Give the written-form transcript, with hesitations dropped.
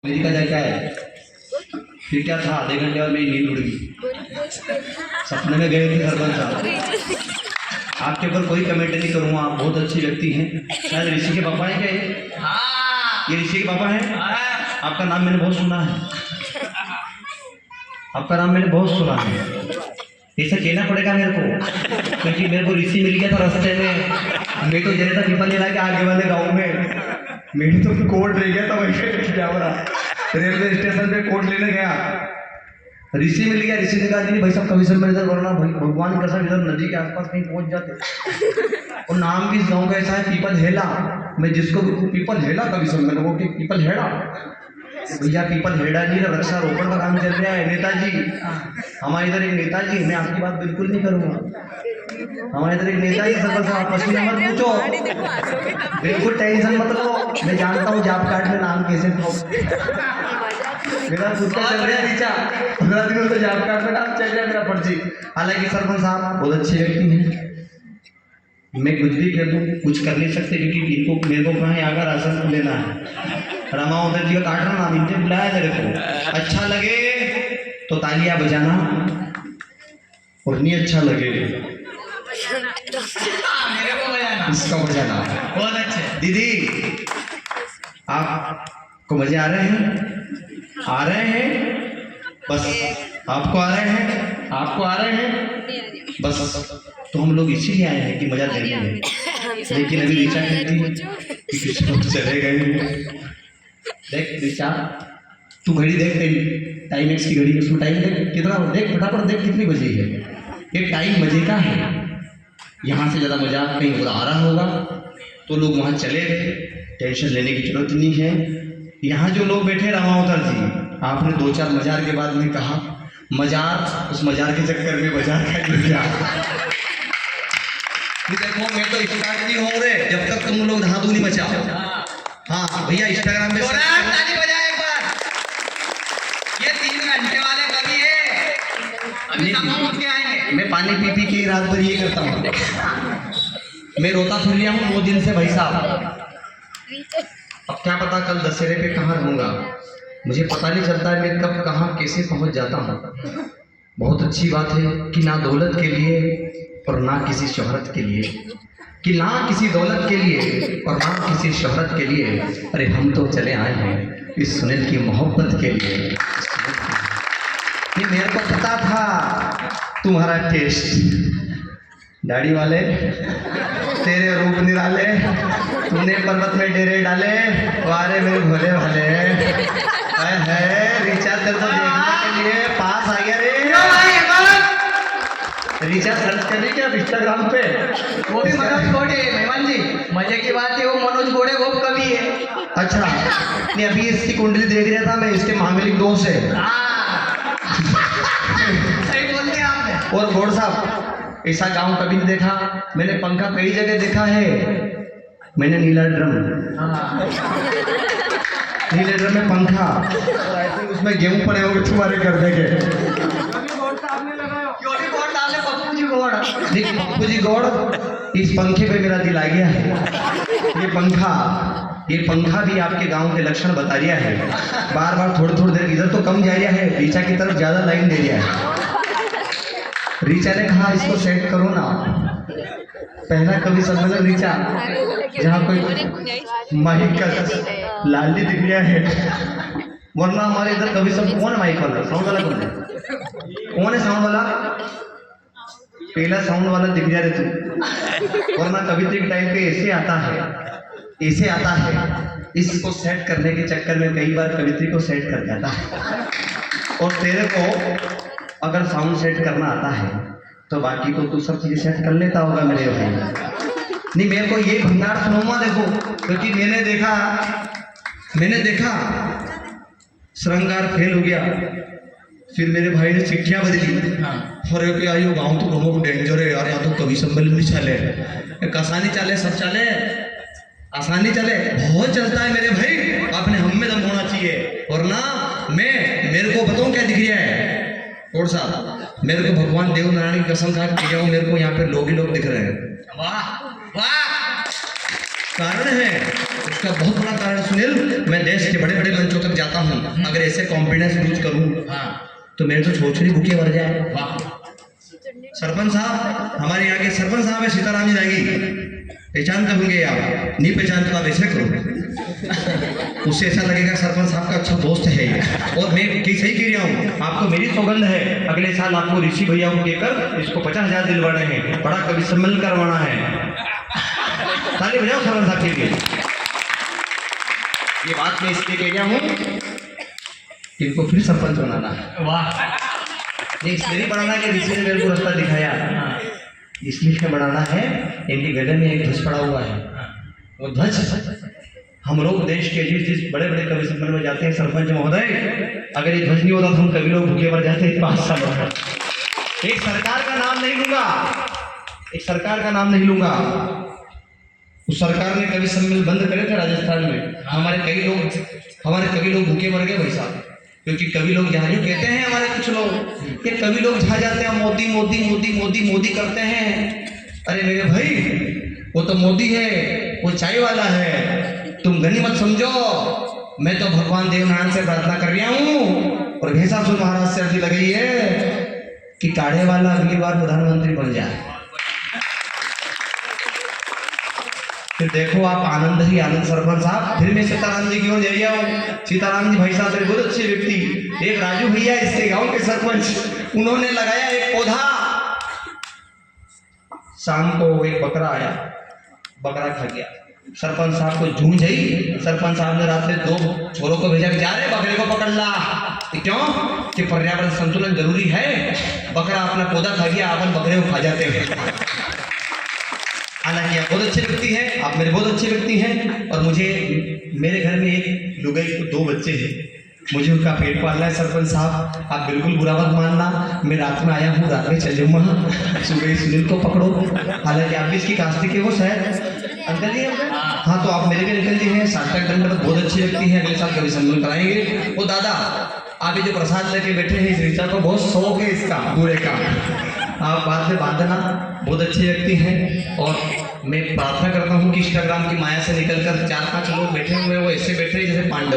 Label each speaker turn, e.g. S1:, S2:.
S1: America जाके आए, फिर क्या था, आधे घंटे बाद मेरी नींद उड़ गई। सपने में गए थे सरपंच साहब। आपके ऊपर कोई कमेंट नहीं करूँगा, आप बहुत अच्छी व्यक्ति हैं। शायद ऋषि के पापा हैं क्या ये ऋषि के पापा हैं? आपका नाम मैंने बहुत सुना है, आपका नाम मैंने बहुत सुना है। ऐसा कहना पड़ेगा मेरे को, क्योंकि मेरे को ऋषि मिल गया था रास्ते में। मैं तो जनता पीपल ले के आगे वाले गाँव में, मेरी तो कोट रह गया था वही क्या हो रहा, रेलवे स्टेशन पे कोट लेने गया, ऋषि मिल गया। ऋषि ने कहा नहीं भाई साहब कभी सब मेरे इधर वरना भगवान का सब इधर नदी के आसपास कहीं पहुंच जाते। और नाम भी इस गाँव का ऐसा है पीपल हेला। मैं जिसको पीपल हेला कभी सब मैंने वो पीपल हेड़ा, भैया पीपल हेड़ा नहीं, वृक्षारोपण का काम चल रहा है नेताजी। हमारे इधर एक नेताजी, मैं आपकी बात बिल्कुल नहीं करूँगा, हमारे इधर एक नेताजी सरपंच साहब पसीना मत पूछो, बिल्कुल टेंशन मत लो, मैं जानता हूँ जॉब कार्ड में नाम कैसे मेरा खुद का चल रहा है नीचा 15 दिनों से जॉब कार्ड में नाम चल रहा है मेरा फर्जी। हालांकि सरपंच साहब बहुत अच्छे व्यक्ति हैं, मैं कुछ भी कर दूँ कुछ कर नहीं सकते, क्योंकि इनको मेरे को कहाँ आकर राशन लेना है। रमा उधर जी का काट रहा नाम, इनसे बुलाया मेरे को। अच्छा लगे तो तालियां बजाना, और नहीं अच्छा लगे इसका बजाना। बहुत अच्छे दीदी, आपको मजे आ रहे हैं? आ रहे हैं बस, आपको आ रहे हैं, आपको आ रहे हैं बस। तो हम लोग इसीलिए आए हैं कि मजा देने में, लेकिन अभी ऋचा कहती है चले गए। देख ऋचा, तू घड़ी देख, तेरी टाइम एक्स की घड़ी, उसमें टाइम देख कितना, देख फटाफट देख कितनी बजी है। ये टाइम मजे का है, यहाँ से ज़्यादा मजा कहीं और आ रहा होगा तो लोग वहाँ चले गए, टेंशन लेने की जरूरत नहीं है। यहाँ जो लोग बैठे रामावतार जी, आपने 2-4 मजार के बाद में कहा मजार, उस मजार के चक्कर में बाजार का क्या। देखो मैं तो स्टार्ट नहीं हो रहे जब तक तुम लोग धाधु नहीं मचाओ। हाँ भैया इंस्टाग्राम में
S2: ताली बजाए एक बार। ये 3 घंटे वाले कवि है, अभी तक उठ के आएंगे।
S1: मैं पानी पी पी के रात भर ये करता हूँ, मैं रोता फिर लिया हूँ 2 दिन से भाई साहब। अब क्या पता कल दशहरे पे कहाँ रहूँगा, मुझे पता नहीं चलता है मैं कब कहाँ कैसे पहुँच जाता हूँ। बहुत अच्छी बात है कि ना दौलत के लिए और ना किसी शोहरत के लिए, कि ना किसी दौलत के लिए और ना किसी शोहरत के लिए, अरे हम तो चले आए हैं इस सुनील की मोहब्बत के लिए। ये मेरे को पता था तुम्हारा टेस्ट, दाढ़ी वाले तेरे रूप निराले, तूने पर्वत में डेरे डाले, वारे मेरे भोले भाले है। ऋचा तेरे को देखने के लिए पास आ गया रे। ऋचा सर्च करने क्या इंस्टाग्राम पे,
S2: वो भी मनोज गोडे मेहमान जी, मजे की बात है वो मनोज गोडे वो कवि है।
S1: अच्छा नहीं, अभी इसकी कुंडली देख रहा था मैं, इसके मांगलिक दोष है।
S2: सही बोल दिया आपने।
S1: और गौड़ साहब ऐसा गांव कभी नहीं देखा मैंने, पंखा कई जगह देखा है मैंने, नीला ड्रम, नीले ड्रम में पंखा, उसमें गेहूं पड़े होंगे तुम्हारे घर देखे। देखिए पप्पू जी गौड़, इस पंखे पे मेरा दिल आ गया है। ये पंखा भी आपके गांव के लक्षण बता रहा है, बार बार थोड़ी देर इधर तो कम जा रहा है, ऋचा की तरफ ज्यादा लाइन दे रहा है। ऋचा ने कहा इसको सेट करो ना, पहला कवि सम्मेलन ऋचा जहाँ कोई माइक का लाली दिख गया है, वरना हमारे इधर कवि सब कौन माइक वाला, साउंड वाला कौन है, कौन है साउंड वाला, पहला साउंड वाला दिख जा रहे तू, वरना कवित्री के टाइम पे ऐसे आता है, ऐसे आता है। इसको सेट करने के चक्कर में कई बार कवित्री को सेट कर जाता है, और तेरे को अगर साउंड सेट करना आता है तो बाकी तो तू सब चीजें सेट कर लेता होगा मेरे भाई। नहीं मेरे को ये भंगार सुनूंगा देखो, क्योंकि मैंने देखा श्रृंगार फेल हो गया, फिर मेरे भाई ने चिट्ठियां बदली, अरे क्या यो गाँव तो बहुत डेंजर है यार, यहाँ तो कवि सम्मेलन नहीं चले, कसानी चले, सब चले, आसानी चले, बहुत चलता है मेरे भाई, आपने हम में दम होना चाहिए। और ना मेरे को बताऊं क्या दिख रहा है और साहब, मेरे को भगवान देव नारायण की कसम खा के मेरे को यहाँ पे लोग ही लोग दिख रहे हैं।
S2: वाह वाह,
S1: कारण है, उसका बहुत बड़ा कारण सुनील, मैं देश के बड़े बड़े मंचों तक जाता हूँ, अगर ऐसे कॉन्फिडेंस यूज करूं
S2: हाँ
S1: तो मेरे तो छोछड़ी भूखे मर जाए।
S2: वाह
S1: सरपंच साहब, हमारे यहाँ के सरपंच साहब है सीताराम जी रागी, पहचानते होंगे आप, नहीं पहचानते तो आप ऐसे करो, उससे ऐसा लगेगा सरपंच साहब का अच्छा दोस्त है ये। और मैं सही कह रहा हूँ, आपको मेरी सौगंध है, अगले साल आपको ऋषि भैया को कहकर इसको 50,000 दिलवाने हैं, बड़ा कवि सम्मेलन करवाना है। ताली बजाओ सरपंच साहब के लिए। ये बात मैं इसलिए कह रहा हूँ कि इनको फिर सरपंच बनाना है।
S2: वाह
S1: ये इसलिए बनाना कि ऋषि ने मेरे को रास्ता दिखाया, इसलिए बनाना है। इनके गले में एक ध्वज पड़ा हुआ है, वो ध्वज हम लोग देश के जिस बड़े बड़े कवि सम्मेलन में जाते हैं, सरपंच महोदय, अगर ये ध्वज नहीं होता तो हम कभी लोग भूखे मर जाते हैं 5 साल में। एक सरकार का नाम नहीं लूंगा, एक सरकार का नाम नहीं लूंगा। उस सरकार ने कवि सम्मेलन बंद करे थे राजस्थान में, हमारे कवि लोग भूखे मर गए भाई साहब, क्योंकि कवि लोग जहाँ कहते हैं, हमारे कुछ लोग, ये कवि लोग जहाँ जाते हैं मोदी मोदी मोदी मोदी मोदी करते हैं। अरे मेरे भाई, वो तो मोदी है, वो चाय वाला है, तुम गनीमत समझो। मैं तो भगवान देवनारायण से प्रार्थना कर रहा हूँ और भेसा सुन महाराज से अर्जी लगाई है कि काढ़े वाला अगली बार प्रधानमंत्री बन जाए। फिर देखो आप आनंद ही आनंद। सरपंच साहब, फिर मैं सीताराम जी की ओर जा रहा हूँ। सीताराम जी भाई साहब बहुत अच्छे व्यक्ति, एक राजू भैया इसके गांव के सरपंच, उन्होंने लगाया एक पौधा। शाम को एक बकरा आया, बकरा खा गया। सरपंच साहब को जूझ आई, सरपंच साहब ने रात में 2 छोरों को भेजा, जा रहे बकरे को पकड़ ला। क्यों? कि पर्यावरण संतुलन जरूरी है। बकरा अपना पौधा खा गया, अपन बकरे को खा जाते हैं। हालांकि आप बहुत अच्छे व्यक्ति हैं, आप मेरे बहुत अच्छे व्यक्ति हैं, और मुझे मेरे घर में एक लुगाई को 2 बच्चे हैं, मुझे उनका पेट पालना है। सरपंच साहब, आप बिल्कुल बुरा मत मानना, मैं रात में आया हूँ, रात में चल जाऊँगा, सुबह सुनील को पकड़ो। हालांकि आप भी इसकी कास्टिंग के वो शायद अंकल जी हैं। हाँ, तो आप मेरे भी अंकल जी हैं, सार्थक दंड बहुत अच्छे व्यक्ति हैं, अगले साल कभी सम्मेलन कराएंगे। वो दादा, आप ये जो प्रसाद लेके बैठे हैं, इस ऋचा को बहुत शौक है इसका पूरे का, आप बाद में बांधना, बहुत अच्छे व्यक्ति हैं। और मैं प्रार्थना करता हूँ कि इंस्टाग्राम की माया से निकलकर 4-5 लोग बैठे हुए वो ऐसे बैठे जैसे पांडव।